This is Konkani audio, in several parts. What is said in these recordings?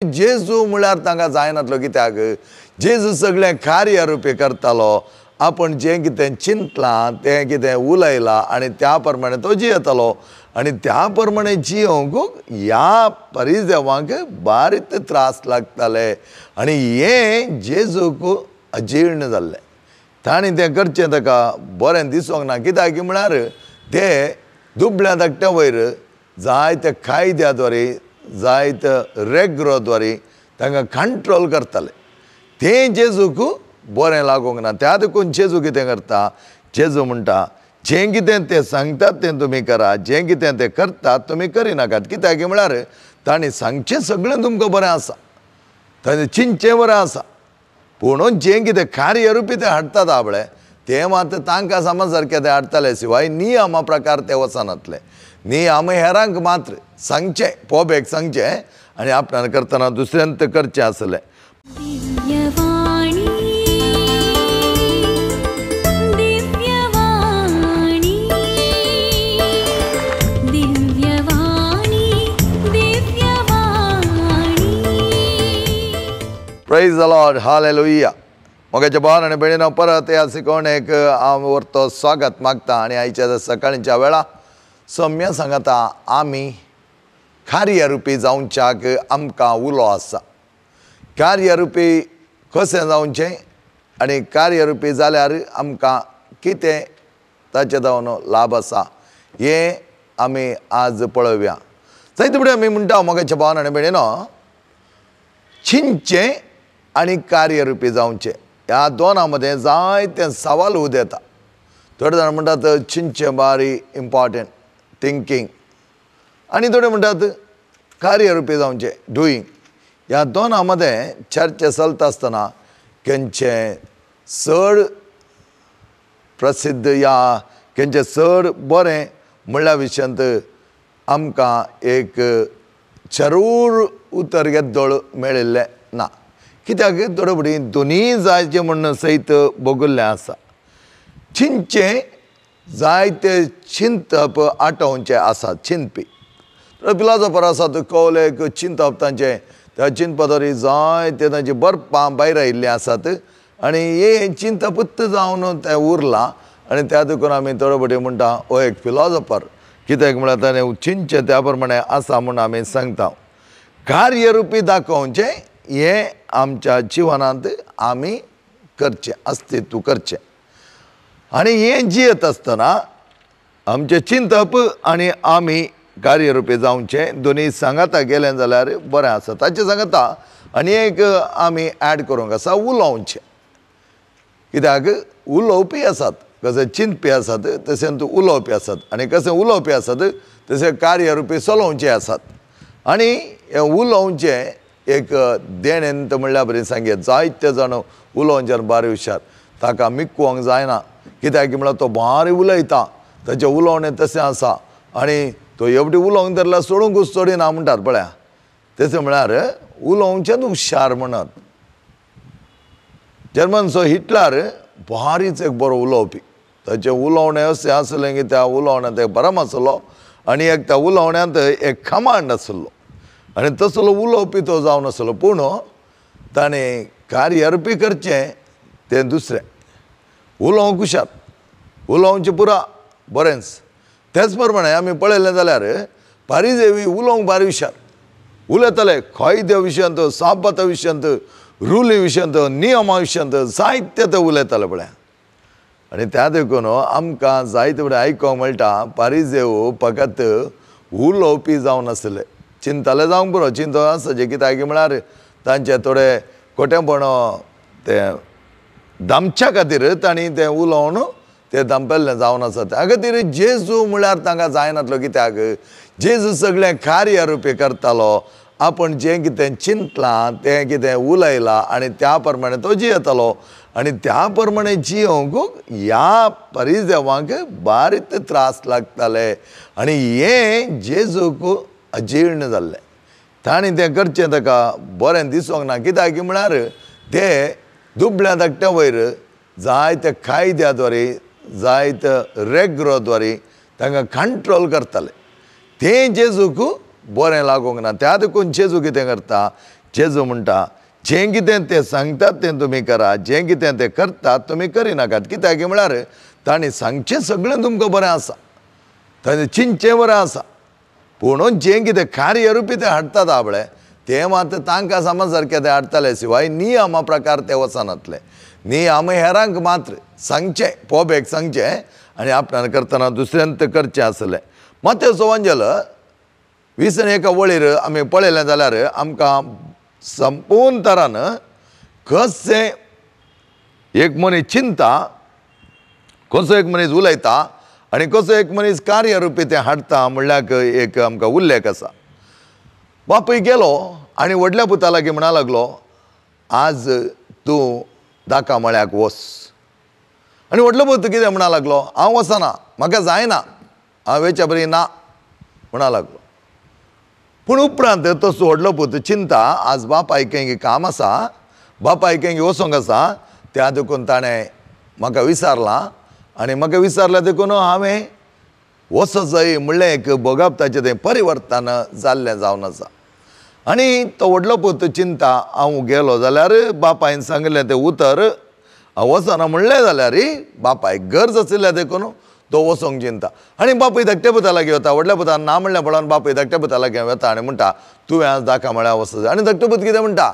जेजू म्हळ्यार तांकां जायनासलो कित्याक जेजू सगळें कार्य रुपी करतालो आपण जें कितें चिंतलां तें कितें उलयलां आनी त्या प्रमाणे तो जियेतालो आनी त्या प्रमाणे जियोंक ह्या परिदेवांक बारीत त्रास लागताले आनी हें जेजूक अजीर्ण जाल्लें ताणें तें करचें ताका बरें दिसोंक ना कित्याक म्हळ्यार ते दुबळ्या धाकट्या वयर जायते कायद्याद्वारे जायत रेग्रोद्वारे तांकां कंट्रोल करताले तें जेजूक बरें लागोंक ना त्या देखून जेजू कितें करता जेजू म्हणटा जें कितें तें सांगतात तें तुमी करा जें कितें तें करतात तुमी करिनाकात कित्याक म्हळ्यार ताणें सांगचें सगळें तुमकां बरें आसा ताणें चिंतचें बरें आसा पूण जें कितें कार्य रुपी तें हाडटात आपळे तें मात तांकां समज सारकें तें हाडटाले शिवाय नियमा प्रकार ते वचनातले नियम हेरांक मात्र सांगचें पोबेक सांगचें आनी आपणान करतना दुसऱ्यांत करचें आसलें प्रेज द लॉर्ड हालेलुया मोगाच्या भावान आनी भयणीनो परत ह्या शिकवणेक हांव व्हरतो स्वागत मागता आनी आयच्या सकाळींच्या वेळा सम्य सांगता आमी कार्य रुपी जावच्याक आमकां उलो आसा कार्य रुपी कशें जावचें आनी कार्य रुपी जाल्यार आमकां कितें ताचे जावन लाभ आसा हें आमी आज पळोवया जायते फुडें आमी म्हणटा मोगाच्या भावान आनी भयणीनो चिंतचें आनी कार्य रुपी जावचें ह्या दोनां मदें जायते सवाल उदेता थोडे जाण म्हणटात चिंतचें बारी इम्पॉर्टंट थिंकींग आनी थोडे म्हणटात कार्य रुपी जावचें डुईंग ह्या दोनां मदें चर्चा चलता आसतना खंयचें चड प्रसिद्ध या खंयचें चड बरें म्हणल्या विशयांत आमकां एक जरूर उतर येद्दोळ मेळिल्लें ना कित्याक थोडे फुडें दोनीय जायचें म्हणून सयत भोगुल्लें आसा चिंतचें जायते चिंतप आटोवचें आसा चिंतपी फिलॉसॉफर आसात कौलेक चिंतप तांचें त्या चिंतपाद्वारे जायते तांची बरपां भायर आयिल्लीं आसात आनी हें चिंतपूत जावन तें उरलां आनी त्या देखून आमी थोडे फुडें म्हणटा हो एक फिलॉसॉफर कित्याक म्हळ्यार ताणें चिंतचें त्या प्रमाणे आसा म्हूण आमी सांगता कार्य रुपी दाखोवचें हें आमच्या जिवनांत आमी करचें अस्तित्व करचें आनी हें जियेत आसतना आमचें चिंतप आनी आमी कार्यरुपी जावचें दोनी सांगाता गेलें जाल्यार बरें आसा ताचें सांगता आनी एक आमी ऍड करूंक आसा उलोवचें कित्याक उलोवपी आसात कशें चिंतपी आसात तशेंच उलोवपी आसात आनी कशें उलोवपी आसात तशें कार्यरुपी चलोवचें आसात आनी हें उलोवचें एक देणेंत म्हणल्यार बरें सांगया जायते जाण उलोवच्यान बारी हुशार ताका मिक्कोवंक जायना कित्याक म्हळ्यार तो बारी उलयता ताचें उलोवणें तशें आसा आनी तो एवढी उलोवंक धरल्यार सोडूंकूच सोडिना म्हणटात पळया तशें म्हळ्यार उलोवचेंच हुशार म्हणत जर्मनचो हिटलर बारीच एक बरो उलोवपी ताचें उलोवणें अशें आसलें की त्या उलोवण्यांत ते भरम आसलो आनी एक त्या उलोवण्यांत एक कमांड आसलो आनी तसलो उलोवपी तो जावन आसलो पूण ताणें कार्यरुपी करचें तें दुसरें उलोवंक हुशार उलोवचें पुरा बरेंच तेच प्रमाणे आमी पळयलें जाल्यार पारिजेवी उलोवंक बारी हुशार उलयताले कायद्या विशयांत साबता विशयांत रुली विशयांत नियमा विशयांत जायते ते उलयताले पळय आनी त्या देखून आमकां जायते फुडें आयकोंक मेळटा पारिजेव फकत उलोवपी जावन आसले चिंतले जावंक पुरो चिंतो आसचे कित्याक म्हळ्यार तांचे थोडे खोटेपण तें दामच्या खातीर तांणी तें उलोवन तें दंपल्लें जावन आसा त्या खातीर जेजू म्हळ्यार तांकां जायनासलो कित्याक जेजू सगळें कार्य रुपी करतालो आपण जें कितें चिंतलां तें कितें उलयलां आनी त्या प्रमाणे तो जियेतालो आनी त्या प्रमाणे जियोंक ह्या परिदेवांक बारीत त्रास लागताले आनी हें जेजूक अजीर्ण जाल्लें ताणें तें करचें ताका बरें दिसोंक ना कित्याक म्हळ्यार ते दुबळ्या धाकट्या वयर जायते कायद्याद्वारे जायत रेग्रोद्वारे तांकां कंट्रोल करताले तें जेजूक बरें लागोंक ना त्या देखून जेजू कितें करता जेजू म्हणटा जें कितें ते सांगतात तें तुमी करा, जें कितें ते करतात तुमी करिनाकात. कित्याक म्हळ्यार तांणी सांगचें सगळें तुमकां बरें आसा, तांणी चिंतचें बरें आसा, पूण जें कितें कार्यरुपी ते हाडटात आपळे ते मात तांकां समज सारकें ते हाडटाले शिवाय नियमा प्रकार ते वचनातले. नियम हेरांक मात्र सांगचें, पोबेक सांगचें आनी आपणान करतना दुसऱ्यान तें करचें आसलें. मत्तेचो एवंजेल 21 वळीर आमी पळयलें जाल्यार आमकां संपूर्ण तरान कशें एक मनीस चिंता, कसो एक मनीस उलयता आनी कसो एक मनीस कार्यरुपी तें हाडटा म्हणल्यार एक आमकां उल्लेख आसा. बापूय गेलो आनी व्हडल्या पुता लागीं म्हणा लागलो, आज तूं दाका मळ्याक वच. आनी व्हडलो पूत कितें म्हणा लागलो, हांव वचना, म्हाका जायना, हांव वेच्या बरी ना म्हणा लागलो. पूण उपरांत तसो व्हडलो पूत चिंता, आज बापायक खंय काम आसा, बापायक खंय वचोंक आसा, त्या देखून ताणें म्हाका विचारलां आनी म्हाका विचारल्या देखून हांवें वचत जाय म्हणलें एक भोगपताचें तें परिवर्तन जाल्लें जावन आसा. आनी तो व्हडलो पूत चिंता, हांव गेलो जाल्यार बापायन सांगलें तें उतर, हांव वचना म्हणलें जाल्यार बापायक गरज आशिल्ल्या देखून तो वचोंक चिंता. आनी बापूय धाकट्या पुता लागीं वता, व्हडल्या पुतान ना म्हणलें पळोवन बापूय धाकट्या पुता लागीं वता आनी म्हणटा, तुवें आज दाखा म्हळ्यार वचत. आनी धाकटो पूत कितें म्हणटा,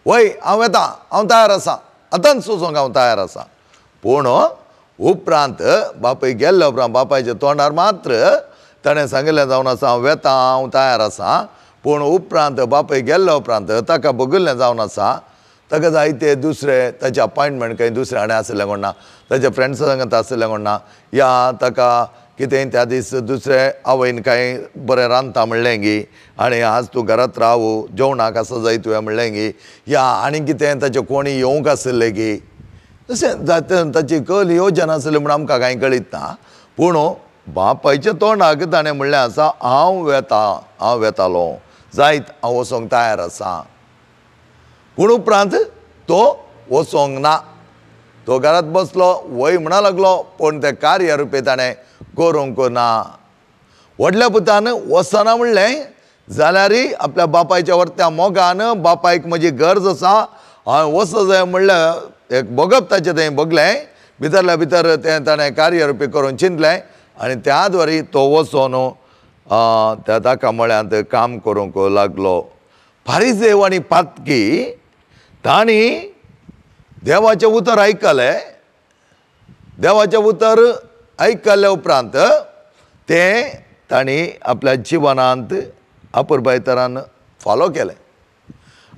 वय हांव येता, हांव तयार आसां, आतांच वचोंक हांव तयार आसां. पूण उपरांत बापूय गेल्ल्या उपरांत बापायच्या तोंडार मात्र ताणें सांगिल्लें जावन आसा, हांव वेता, हांव तयार आसां. पूण उपरांत बापूय गेल्ल्या उपरांत ताका बगुल्लें जावन आसा, ताका जायते दुसरे ताचे अपॉयंटमेंट खंय दुसरे हाणें आसलें कोण ना, ताच्या फ्रेंड्सा सांगत आसलें कोण ना, या ताका कितें त्या दीस दुसरे आवयन कांय बरें रांदता म्हणलें गी आनी आज तूं घरांत रावू, जेवणाक आसा जाय तुवें म्हणलें गी, या आनी कितें ताचे कोणी येवंक आसलें गी, तशें जाता ताची कल येवचना आसली म्हूण आमकां कांय कळीत ना. पूण बापायच्या तोंडाक ताणें म्हणलें आसा, हांव वेतालो, जायत हांव वचोंक तयार आसां. पूण उपरांत तो वचोंक ना, तो घरांत बसलो, वय म्हणा लागलो, पूण तें कार्यरुपी ताणें करूंक ना. व्हडल्या पुतान वचना म्हणलें जाल्यार आपल्या बापायच्या वर्त्या मोगान बापायक म्हजी गरज आसा, हांव वच जाय म्हणलें एक भोगपताचें थंय भोगलें, भितरल्या भितर तें ताणें कार्यरुपी करून चिंतलें आनी त्या द्वारी तो वचोन त्या दाका मळ्यांत काम करूंक लागलो. फारिजेव आनी पातकी तांणी देवाचें उतर आयकलें, देवाचें उतर आयकल्या उपरांत तें तांणी आपल्या जिवनांत अपुरबाय तरान फॉलो केलें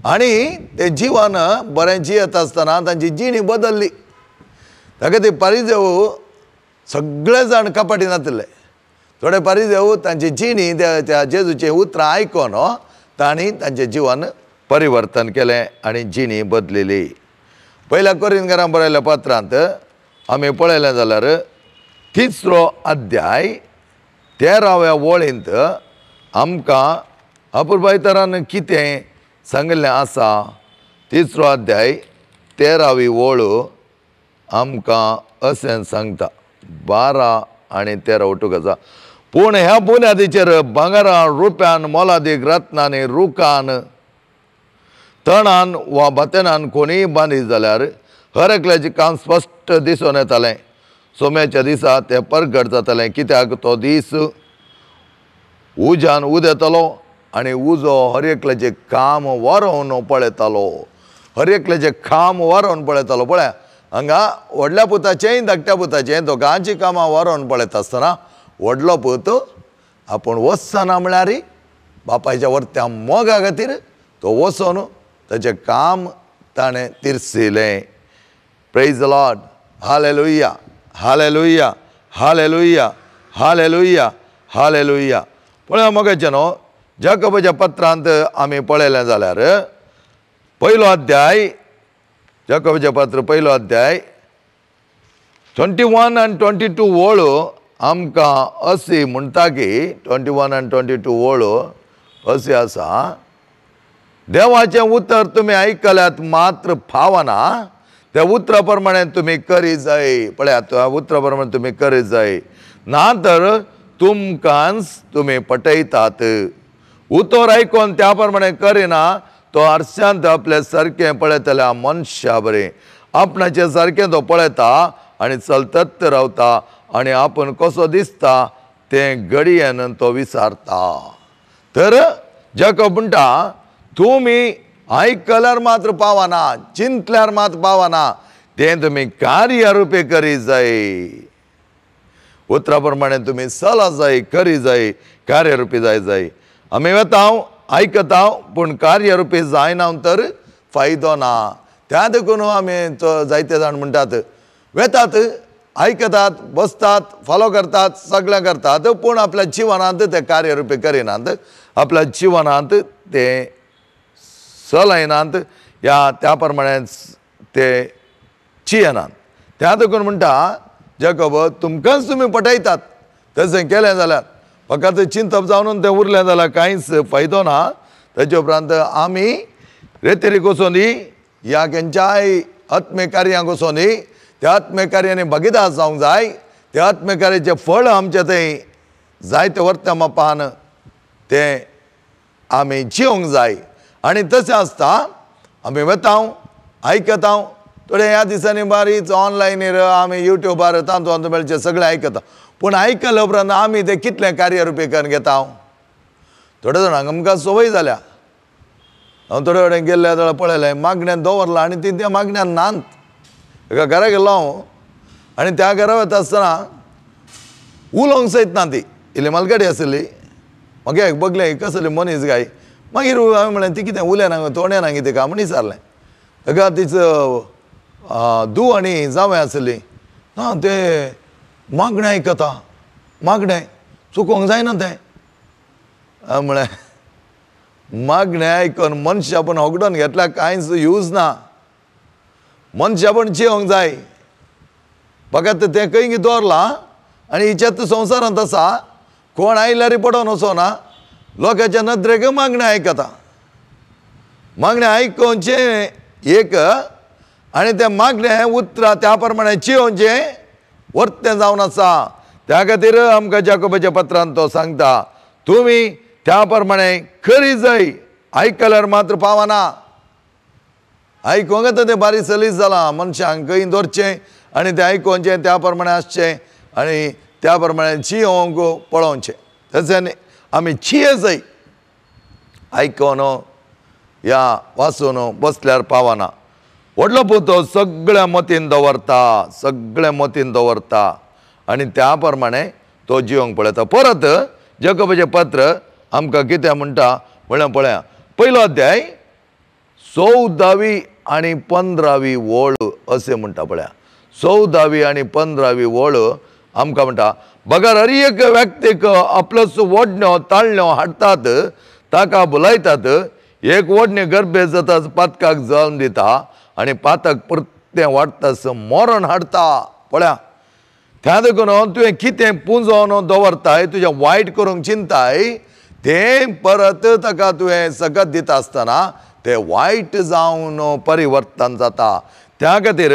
आनी तें जिवन बरें जियेत आसतना तांची जिणी बदल्ली. ताका ते फारिजेव सगळे जाण कपाटी नातले, थोडे फारिजेव तांची जिणी त्या जेजूचें उतरां आयकोन तांणी तांचें जिवन परिवर्तन केलें आनी जिणी बदलिली. पयल्या कोरिंथकारांक बरयल्ल्या पत्रांत आमी पळयलें जाल्यार 3रो अध्याय 13व्या वळींत आमकां अपुरबाय तरान कितें सांगिल्लें आसा. 3रो अध्याय 13वी वळ आमकां अशें सांगता, 12 आनी 13 वटूक आसा. पूण ह्या बुन्यादीचेर भांगरान, रुप्यान, मोलादीक रत्नांनी, रुखान, तणान वा बतेनान कोणीय बांदीत जाल्यार हर एकल्याचें काम स्पश्ट दिसून येतालें. सोम्याच्या दिसा तें परगट जातालें, कित्याक तो दीस उज्यान उदेतलो आनी उजो हर एकल्याचें काम वारोवन पळयतालो, हर एकल्याचें काम वारोवन पळयतालो. पळय हांगा व्हडल्या पुताचेंय धाकट्या पुताचें दोगांचीं कामां वारोवन पळयता आसतना व्हडलो पूत आपूण वचना म्हळ्यार बापायच्या वर्त्या मोगा खातीर तो वचोन ताचें काम ताणें तिरसिलें. Praise the Lord, hallelujah, hallelujah, hallelujah, hallelujah, hallelujah. पळय मोगाचें न्हू, जाकोबाच्या पत्रांत आमी पळयलें जाल्यार पयलो अध्याय, जाकोबाचें पत्र पयलो अध्याय 21 आनी 22 वळ आमकां अशी म्हणटा की 21 आनी 22 वळ अशी आसा, देवाचें उतर तुमी आयकल्यात मात्र फावना, त्या उतरा प्रमाणे तुमी करी जाय. पळयात, त्या उतरा प्रमाणे तुमी करी जाय, ना तर तुमकांच तुमी पटयतात. उतर आयकोन त्या प्रमाणे करिना तो आरशांत आपले सारकें पळयतल्या मनशा बरें आपणाचे सारकें तो पळयता आनी चलतत रावता आनी आपूण कसो दिसता तें घडयेन तो विचारता. तर जाकोब म्हणटा तुमी आयकल्यार मात्र पावना, चिंतल्यार मात पावना, तें तुमी कार्यारुपी करी जाय. उतरा प्रमाणे तुमी चला जाय, करी जाय, कार्यरुपी जाय. आमी वेता आयकता पूण कार्यरुपी जायना तर फायदो ना. त्या देखून आमी जायते जाण म्हणटात वेतात, आयकतात, बसतात, फॉलो करतात, सगळें करतात, पूण आपल्या जिवनांत ते कार्यरुपी करिनात, आपल्या जिवनांत ते चलयनात, त्या प्रमाणे ते चियेनात. त्या देखून म्हणटा जाकोब तुमकांच तुमी पटयतात, तशें केलें जाल्यार फकत चिंतप जावन तें उरलें जाल्यार कांयच फायदो ना. तेजे उपरांत आमी रेतेरीक वचून ह्या खंयच्याय आत्मीय कार्यांक वचून त्या आत्मीय कार्यांनी भागीदार जावंक जाय. त्या आत्मीय कार्याचें फळ आमचे थंय जायते वर्त्या मापान तें आमी जिवंक जाय. आनी तशें आसता आमी वेता, आयकता. थोडे ह्या दिसांनी बारीच ऑनलायनीर आमी युट्यूबार तांतू मेळचे सगळें आयकता, पूण आयकल्या उपरांत आमी तें कितलें कार्यरुपी करून घेता. थोडे जाणांक आमकां संवय जाल्या. हांव थोडे कडेन गेल्ले जाल्यार पळयलें मागण्यांत दवरलां आनी ती त्या मागण्यांत नात. एका घरा गेलो हांव आनी त्या घरा वता आसतना उलोवंक सयत ना ती, इल्ली मालगाडी आसली. म्हाका एक बगलें कसली मनीस गाय. मागीर हांवें म्हणलें ती कितें उलेना तोंड्याना कितें काय म्हण विचारलें. ताका तिचो धूव आनी जावं आसली. ना ते मागणें आयकता, मागणें चुकोवंक जायना तें. हांवें म्हळें मागणें आयकून मनशां पण होगडोन घेतल्यार कांयच यूज ना. मनशां पण जिवंक जाय. फकत तें खंय दवरलां आनी हिच्यात संवसारांत आसा, कोण आयल्यार पडोन वचोना, लोकांच्या नदरेक मागणें आयकता. मागणें आयकोवचें एक आनी तें मागणें उतरां त्या प्रमाणे जियोवचें वर्तें जावन आसा. त्या खातीर आमकां जाकोबाच्या पत्रांत तो सांगता तुमी त्या प्रमाणे करी जाय, आयकल्यार मात्र पावना. आयकोंक येता तें बारीक सलीस जालां, मनशांक खंय दवरचें आनी तें आयकोवचें त्या प्रमाणे आसचें आनी त्या प्रमाणे जियोवंक पळोवचें. तशें आमी जिये जाय, आयकोन या वाचून बसल्यार पावना. व्हडलो पुतो सगळ्या मतीन दवरता, सगळें मतीन दवरता आनी त्या प्रमाणे तो जियोंक पळयता. परत जाकोबाचें पत्र आमकां कितें म्हणटा म्हळ्यार पळया, पयलो अध्याय 14वी आनी 15वी ओळ अशें म्हणटा. पळया 14वी आनी 15वी ओळ आमकां म्हणटा बगर हर एक व्यक्तीक आपलोच ओडण्यो ताळण्यो हाडटात, ताका बुलायतात. एक ओडणी गर्भे जाताच पातकाक जल्म दिता आनी पातक परतें वाडटास मरण हाडटा. पळया त्या देखून तुवें कितें पुंजोवन दवरताय, तुजें वायट करूंक चिंताय, तें परत ताका तुवें सगत दिता आसतना तें वायट जावन परिवर्तन जाता. त्या खातीर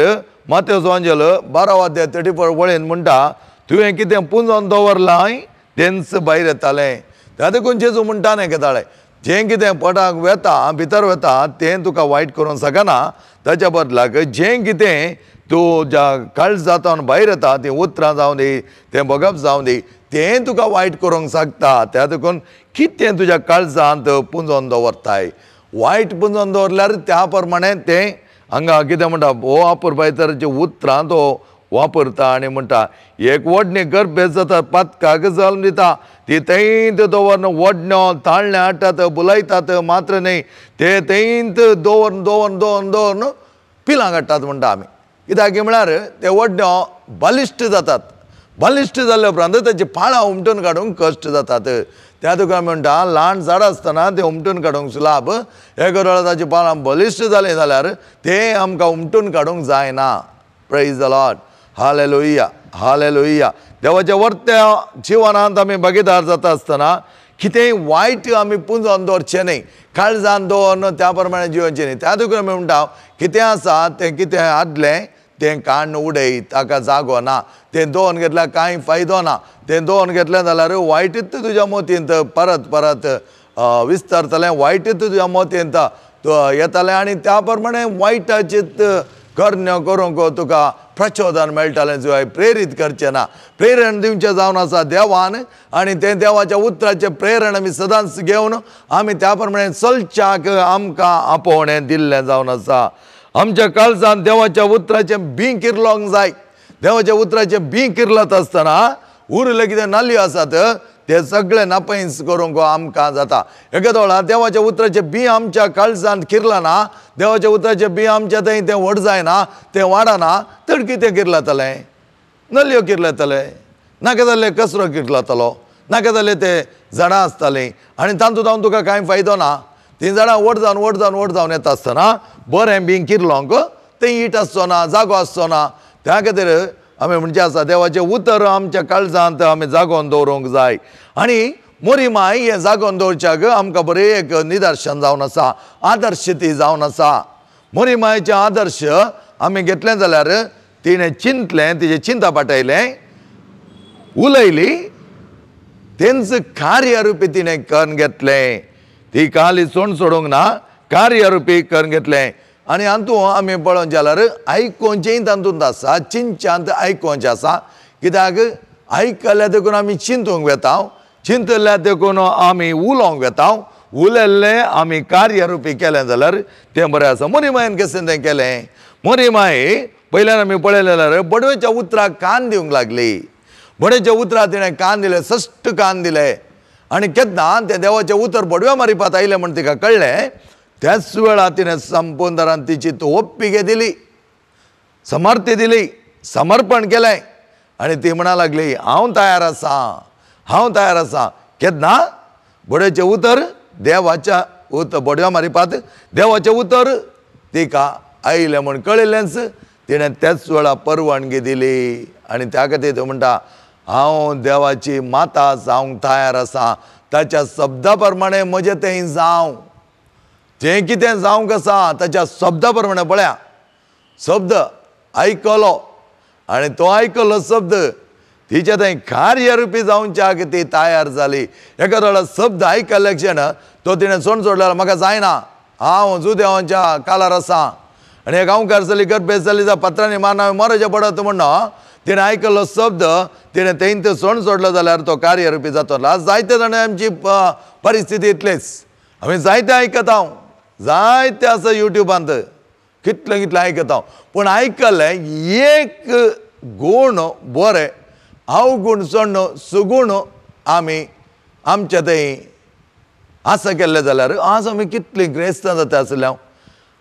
मातेवचो एवांजेल 12 अध्याय 34 वळेन म्हणटा तुवें कितें पुंजोवन दवरलां तेंच भायर येतालें. त्या देखून जेजू म्हणटा न्ही केताळे जें कितें पोटाक वेता भितर वता तें तुका वायट करूंक शकना. ताच्या बदलाक जें कितें तूं ज्या काळजांतल्यान भायर येता तें उतरां जावं दी, तें भोगप जावं दी, तें तुका वायट करूंक शकता. त्या देखून कितें तुज्या काळजांत पुंजोवन दवरताय, वायट पुंजोवन दवरल्यार त्या प्रमाणे तें हांगा कितें म्हणटा हो वापर तर जे उतरां तो वापरता आनी म्हणटा एक ओडणी गर्भे जाता पातकाक जल्म दिता, ती थंयत दवरन ओडण्यो ताळण्या हाडटात, बुलायतात, मात्र न्ही ते थंयत दवरन दवरन दवरन दवरन पिलां काडटात म्हणटा आमी. कित्याक म्हळ्यार ते ओडण्यो बलिश्ट जातात. बलिश्ट जाल्ल्या उपरांत ताची पाळां उमटून काडूंक कश्ट जातात. त्या तुका आमी म्हणटा ल्हान झाडां आसतना तें उमटून काडूंक सुलाभ, एक वेळा ताची पाळां बलिश्ट जालीं जाल्यार तें आमकां उमटून काडूंक जायना. Praise the Lord, hallelujah, hallelujah. देवाच्या वर्त्या जिवनांत आमी भागीदार जाता आसतना कितेंय वायट आमी पुंजोवन दवरचें न्ही, काळजांत दवरन त्या प्रमाणे जिवचें न्ही. त्या देखून आमी म्हणटा कितें आसा तें कितें आदलें तें काडून उडय, ताका जागो ना. तें दवरून घेतल्यार कांय फायदो ना. तें दवरून घेतलें जाल्यार वायटूच तुज्या मोतींत परत परत विस्तारतलें, वायटूच तुज्या मोतींत येताले आनी त्या प्रमाणे वायटाचे कर्ण्य करूंक तुका प्रचोदन मेळटलें जुवाय प्रेरीत करचें ना प्रेरण दिवचें जावन आसा देवान आनी तें देवाच्या उतराचें प्रेरण आमी सदांच घेवन आमी त्या प्रमाणे चलच्याक आमकां आपोवणें दिल्लें जावन आसा आमच्या काळजांत देवाच्या उतराचें बी किरलोंक जाय देवाच्या उतराचें बी किरलत आसतना उरले कितें नाल्यो आसात ते सगळे नापयस करूंक आमकां जाता एकादो वेळार देवाच्या उतराचें बी आमच्या काळजांत किरलां ना देवाच्या उतराचें बी आमच्या थंय तें व्हड जायना तें वाडना तर कितें किरलतलें नल्यो किरलतले नाका जाल्ले कसरो किरलतलो नाका जाल्ले ते झाडां आसतालीं आनी तातूंत जावन तुका कांय फायदो ना तीं झाडां व्हड जावन येता आसतना बरें बी किरलोंक तें ईट आसचो ना जागो आसचो ना त्या खातीर आमी म्हणजे आसा देवाचें उतर आमच्या काळजांत आमी जागोवन दवरूंक जाय आनी मोरी माय हें जागोवन दवरच्याक आमकां बरें एक निदर्शन जावन आसा आदर्श ती जावन आसा मोरी मायेचें आदर्श आमी घेतलें जाल्यार तिणें चिंतलें तिजें चिंता पाटयलें उलयली तेंच कार्य रुपी तिणें करून घेतलें ती खाली सोण सोडूंक ना कार्य रुपी करून घेतलें आनी हातूंत आमी पळोवंक जाल्यार आयकोवचेंय तातूंत आसा चिंतच्यांत आयकोवचें आसा कित्याक आयकल्या देखून आमी चिंतूंक वेता चिंतल्या देखून आमी उलोवंक वेता उलयल्लें आमी कार्य रुपी केलें जाल्यार तें बरें आसा मोरी मायेन कशें तें केलें मोरी माय पयल्यान आमी पळयलें जाल्यार बडवेच्या उतराक कान दिवंक लागली बडवेच्या उतराक तिणें कान दिलें सश्ट कान दिलें आनी केन्ना तें देवाचें उतर बडव्या मारिपात आयलें म्हण तिका कळ्ळें त्याच वेळार तिणें संपूर्णपणान तिची ओप्पिगे दिली समर्थी दिली समर्पण केलें आनी ती म्हणा लागली हांव तयार आसां केन्ना बडवेचें उतर देवाच्या बडव्या मारिपात देवाचें उतर तिका आयलें म्हण कळिल्लेंच तिणें त्याच वेळार परवानगी दिली आनी त्या खातीर तो म्हणटा हांव देवाची माता जावंक तयार आसां ताच्या शब्दा प्रमाणे म्हजें तें जावं जें कितें जावंक आसा ताच्या शब्दा प्रमाणे पळया शब्द आयकलो आनी तो आयकलो शब्द तिच्या थंय कार्य रुपी जावच्याक ती तयार जाली एका वेळार शब्द आयकल्ल्या क्षण तो तिणें सोण सोडल्यार म्हाका जायना हांव जुदेवांच्या कालार आसां आनी एक गांवकार जाली गर्भेस जाली जाल्यार पत्रांनी मारना मरचें पडत म्हणून तिणें आयकल्लो शब्द तिणें तेंत सोण सोडलो जाल्यार तो कार्य रुपी जातलो जायते जाण आमची परिस्थिती इतलीच आमी जायते आयकता जायते आसा युट्यूबांत कितलें कितलें आयकता पूण आयकल्लें एक गूण बरें अवगुण सोडून सुगूण आमी आमच्या थंय आसा केल्ले जाल्यार आज आमी कितलीं ग्रेस्तां जाता आसल्या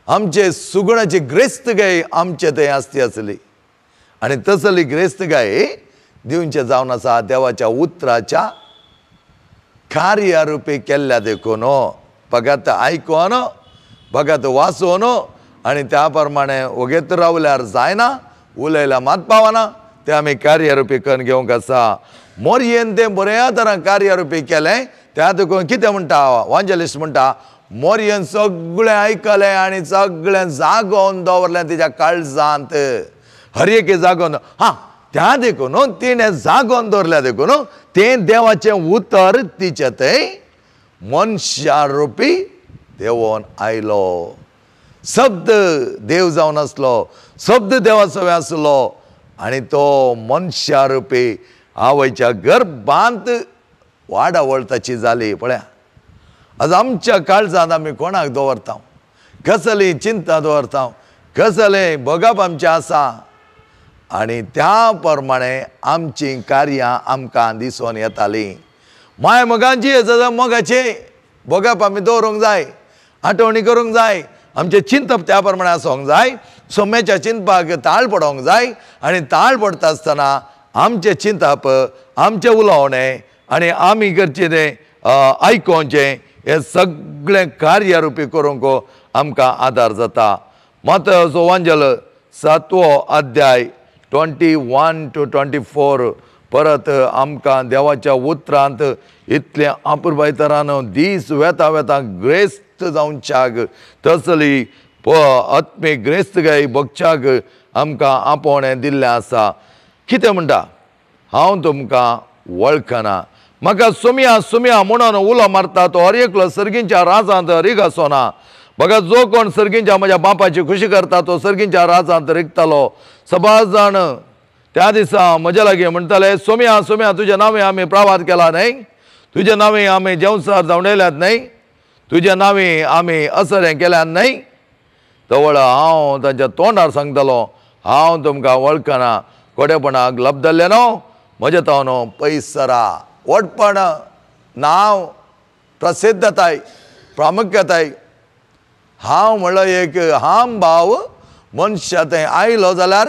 आमचे सुगुणाची ग्रेस्तगाय आमचे थंय आसती आसली आनी तसली ग्रेस्तगाय दिवचें जावन आसा देवाच्या उतराच्या कार्य रुपी केल्ल्या देखून फकत आयकोन फकत वाचून आनी त्या प्रमाणे वगेत रावल्यार जायना उलयल्यार मात पावना तें आमी कार्य रुपी करून घेवंक आसा मोरयेन तें बऱ्या तरान कार्य रुपी केलें त्या देखून कितें म्हणटा वांजलिस्ट म्हणटा मोरयेन सगळें आयकलें आनी सगळें जागोवन दवरलें तिच्या काळजांत हर एक जागोवन त्या देखून तिणें जागोवन दवरल्या देखून तें देवाचें उतर तिचे थंय मनशा रुपी देवोन आयलो शब्द देव जावन आसलो शब्द देवाचो आसलो आनी तो मनशा रुपी आवयच्या गर्भांत वाडावळ ताची जाली पळया आज आमच्या काळजांत आमी कोणाक दवरता कसली चिंता दवरता कसलें भोगप आमचें आसा आनी त्या प्रमाणे आमची कार्यां आमकां दिसून येतालीं माय मोगांची मोगाची भोगप आमी दवरूंक जाय आठवणी करूंक जाय आमचें चिंतप त्या प्रमाणे आसूंक जाय सोम्याच्या चिंतपाक ताळ पडोंक जाय आनी ताळ पडटा आसतना आमचें चिंतप आमचें उलोवणें आनी आमी करचें तें आयकोवचें हें सगळें कार्य रुपी करूंक आमकां आदार जाता मातयचो वांजल 7वो अध्याय 21 to 24 परत आमकां देवाच्या उतरांत इतलें अपुरबाय तरान दीस वेता वेता ग्रेस्त जावच्याक तसली आत्मे ग्रेस्तगाय भोगच्याक आमकां आपोवणें दिल्लें आसा कितें म्हणटा हांव तुमकां वळखना म्हाका सुमया सुमया म्हणून उलो मारता तो हर एकलो सर्गींच्या राजांत रीग आसोना बघा जो कोण सर्गींच्या म्हज्या बापाची खुशी करता तो सर्गींच्या राजांत रिकतलो. सबास जाण त्या दिसा म्हज्या लागीं म्हणटले, सोम्या सोम्या तुज्या नांवे आमी प्रावाद केला न्हय, तुज्या नांवे आमी जेवसार जावंडयल्यात न्हय, तुज्या नांवे आमी असर हें केल्यात न्हय. तवळ हांव तांच्या तोंडार सांगतलो, हांव तुमकां वळखना, कोडेपणाक लबदल्ले न्हू, म्हजे तो न्हू पयस सरा. ओडपण, नांव, प्रसिद्धताय, प्रामुख्यताय. हांव म्हणलो एक हाम भाव मनशा थंय आयलो जाल्यार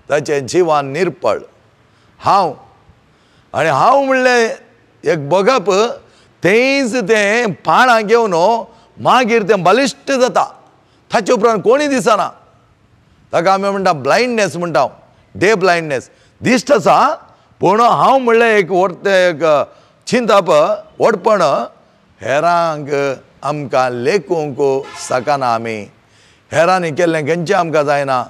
ताचें जिवन निर्पळ. हांव आनी हांव म्हणलें एक बगप तेंच तें पाणां घेवन मागीर तें बलिश्ट जाता. ताचे उपरांत कोणी दिसना. ताका आमी म्हणटा ब्लायंडनेस म्हणटा, डे ब्लायंडनेस. दिश्ट आसा पूण हांव म्हणलें एक एक चिंतप ओडपण हेरांक आमकां लेखूंक शकना. आमी हेरांनी केल्लें खंयचें आमकां जायना.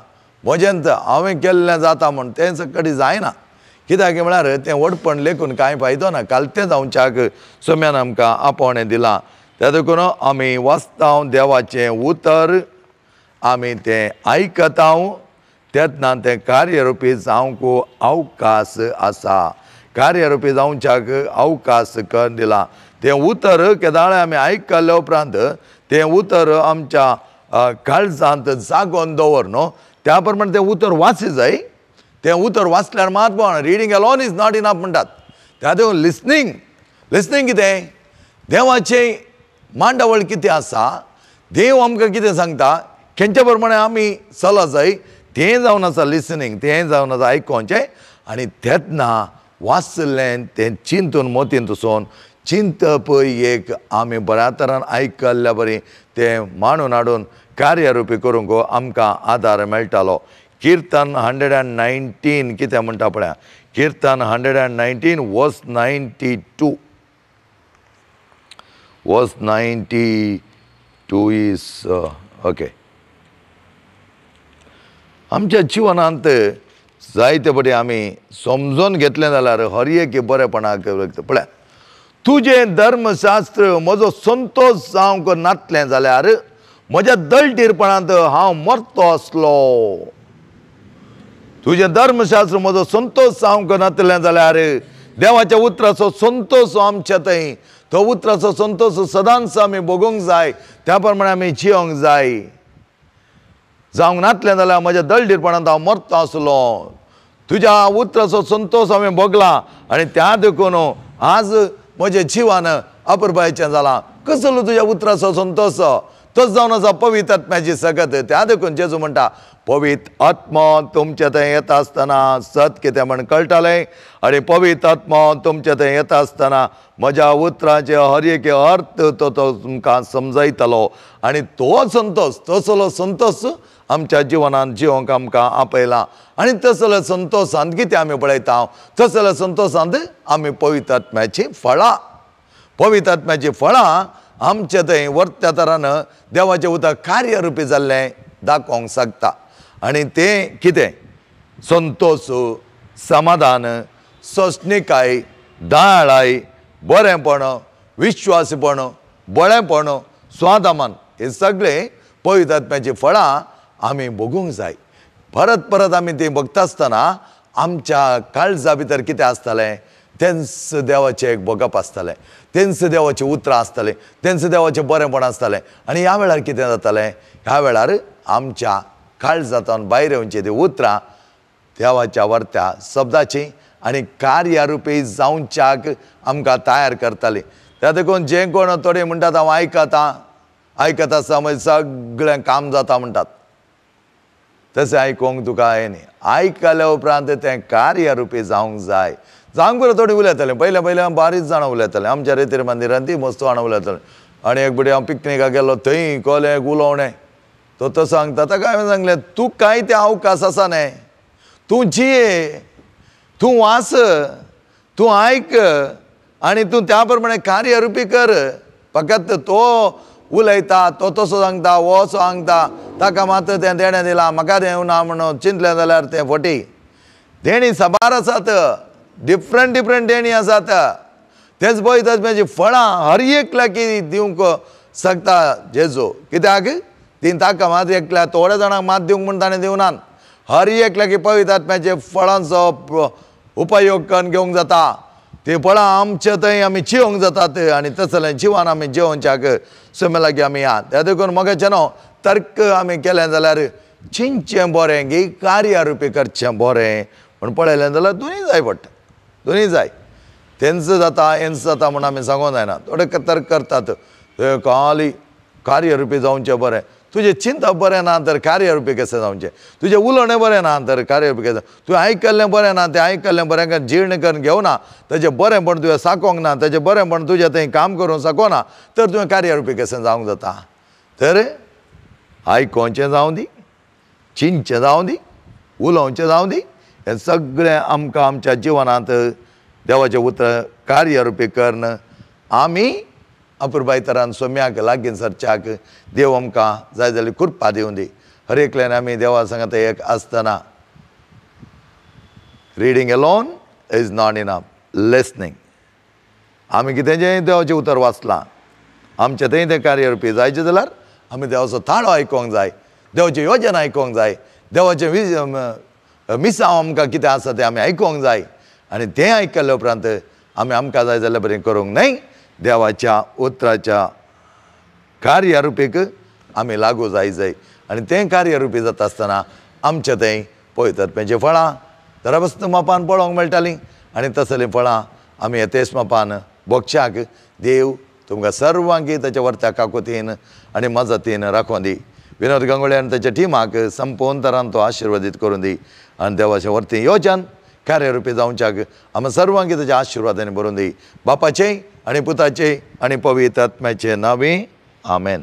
म्हजेंत हांवें केल्लें जाता म्हूण तें कडी जायना. कित्याक म्हळ्यार तें ओडपण लेखून कांय फायदो ना. कालतें जावच्याक सोम्यान आमकां आपोवणें दिलां. त्या देखून आमी वाचता देवाचें उतर, आमी तें आयकता, तेन्ना तें कार्यरुपी जावंक अवकाश आसा. कार्यरुपी जावच्याक अवकाश कर दिला. तें उतर केदाळे आमी आयकल्ले उपरांत तें उतर आमच्या काळजांत जागोवन दवर न्हू. त्या प्रमाणे तें उतर वाची जाय. तें उतर वाचल्यार मात पण reading alone is not enough म्हणटात. त्या देखून लिसनींग कितें, देवाचें मांडवळ कितें आसा, देव आमकां कितें सांगता, खंयच्या प्रमाणे आमी चलत जाय तें जावन आसा लिसनींग, तें जावन आसा आयकोवचें. आनी तेन्ना वाचलें तें चिंतून मोतीन वचून चिंतप एक आमी बऱ्या तरान आयकल्ल्या बरी तें मांडून हाडून कार्यरुपी करूंक आमकां आदार मेळटालो. किर्तन 119 कितें म्हणटा पळय, किर्तन 119 वर्स 92. वर्स 92 इज ओके. आमच्या जिवनांत जायते बरें आमी समजून घेतलें जाल्यार हर एक बरेपणाक पळय. तुजें धर्मशास्त्र म्हजो संतोश जावंक नातलें जाल्यार म्हज्या दळटीरपणांत हांव मरतो आसलो. तुजें धर्मशास्त्र म्हजो संतोश जावंक नातलें जाल्यार देवाच्या उतराचो संतोश आमच्या थंय, तो उतराचो संतोश सदांच आमी भोगूंक जाय. त्या प्रमाणे आमी जियोंक जाय. जावंक नातलें जाल्यार म्हज्या दळटीरपणांत हांव मरतो आसलो. तुज्या उतराचो संतोश हांवें भोगला आनी त्या देखून आज म्हजें जिवन अपुरबायेचें जालां. कसलो तुज्या उतराचो संतोश, तोच जावन आसा पवित्र आत्म्याची सकत. त्या देखून जेजू म्हणटा पवित्र आत्मा तुमचे थंय येता आसतना सत कितें म्हण कळटलें आनी पवित्र आत्मा तुमचे थंय येता आसतना म्हज्या उतराचे हर एक अर्थ तो तुमकां समजयतलो. आनी तो संतोश, तसलो संतोश आमच्या जिवनांत जिवंक आमकां आपयला. आनी तसल्या संतोशांत कितें आमी पळयता, तसल्या संतोशांत आमी पवित्र आत्म्याची फळां, पवित्र आत्म्याची फळां आमचे थंय वर्त्या तरान देवाचें उतर कार्यरुपी जाल्लें दाखोवंक शकता. आनी तें कितें, संतोश, समाधान, सोंसणीकाय, दयाळाय, बरेंपण, विश्वासपण, बळेपण, स्वादमान, हे सगळे पवित्र आत्म्याची फळां आमी भोगूंक जाय. परत परत आमी ती भोगता आसतना आमच्या काळजा भितर कितें आसतलें, तेंच देवाचें एक भोगप आसतलें, तेंच देवाचें उतरां आसतलें, तेंच देवाचें बरेंपण आसतलें. आनी ह्या वेळार कितें जातालें, ह्या वेळार आमच्या काळजांतल्यान भायर येवचीं तीं उतरां देवाच्या वर्त्या शब्दाची आनी कार्यरुपी जावच्याक आमकां तयार करतालीं. त्या देखून जें कोण थोडे म्हणटात हांव आयकता आसता म्हजें सगळें काम जाता म्हणटात, तशें आयकोंक तुका येनी. आयकल्या उपरांत तें कार्यरुपी जावंक जाय. जावंक बरें थोडीं उलयतालीं, पयलें बारीक जाणां उलयतालीं आमच्या रेतीर मंदिरांत, ती मस्त जाणां उलयतालीं. आनी एक बडी हांव पिकनिकाक गेल्लो थंय कोले उलोवणें, तो सांगता, ताका हांवें सांगलें तूं कांय तें अवकाश आसा न्हय, तूं जिये, तूं वाच, तूं आयक आनी तूं त्या प्रमाणे कार्यरुपी कर. फकत तो उलयता, तो तसो सांगता, हो असो सांगता, ताका मात तें देणें दिलां, म्हाका देवना म्हणून चिंतलें जाल्यार तें फटी. देणी साबार आसात, डिफरंट देणी आसात. तेच पळयतात म्हजी फळां हर एक लागी दिवंक सकता जेजू कित्याक तीन ताका मात एकल्या थोड्या जाणांक मात दिवंक म्हूण ताणें दिवनान हर एकल्या की पवित्र आत्म्याचे फळांचो उपयोग करून घेवंक जाता ती फळां आमचे थंय आमी जिवंक जातात आनी तसलें जिवन आमी जेवच्याक सोम्या लागीं आमी या त्या देखून मोगाचें न्हू तर्क आमी केलें जाल्यार चिंतचें बरें गी कार्यारुपी करचें बरें म्हूण पळयलें जाल्यार दोनूय जाय पडटा दोनूय जाय तेंच जाता हेंच जाता म्हूण आमी सांगूंक जायना थोडे तर्क करतात खाली कार्यरुपी जावचें बरें तुजें चिंतप बरें ना तर कार्यरुपी कशें जावचें तुजें उलोवणें बरें ना तर कार्यरुपी कशें तुवें आयकल्लें बरें ना तें आयकल्लें बरें जीर्ण करून घेवना तेजें बरेंपण तुवें साकोंक ना तेजें बरेंपण तुजें थंय काम करूंक साकोना तर तुवें कार्यरुपी कशें जावंक जाता तर आयकोवचें जावं दी चिंतचें जावं दी उलोवचें जावं दी हें सगळें आमकां आमच्या जिवनांत देवाचें उतर कार्यरुपी करून आमी अपुरबाय तरान सोम्याक लागीं सरच्याक देव आमकां जाय जाल्यार कृपा दिवं दी हर एकल्यान आमी देवा सांगता एक आसतना reading alone is not enough listening आमी कितें जें देवाचें उतर वाचलां आमचें थंय तें कार्यरुपी जायचें जाल्यार आमी देवाचो थाळो आयकोंक जाय देवाचें योजना आयकोंक जाय देवाचें मिसांव आमकां कितें आसा तें आमी आयकोंक जाय आनी तें आयकल्ल्या उपरांत आमी आमकां जाय जाल्यार बरें करूंक न्हय देवाच्या उतराच्या कार्यरुपीक आमी लागू जाय आनी तें कार्यरुपी जाता आसतना आमचें थंय पवित्र आत्म्याचीं फळां दरबस्त मापान पळोवंक मेळटालीं आनी तसलीं फळां आमी येतेस मापान भोगच्याक देव तुमकां सर्वांकी ताच्या वर्त्या काकुतीन आनी मजतीन राखूं दी विनोद गंगोळे आनी ताच्या टिमाक संपूर्ण तरान तो आशिर्वादीत करूं दी आनी देवाच्या वर्ती येवच्यान कार्यरुपी जावच्याक आमी सर्वांकी ताच्या आशिर्वादांनी भरून दी बापाचें आनी पुताचें आनी पवित्र आत्म्याचें नांवी आमेन.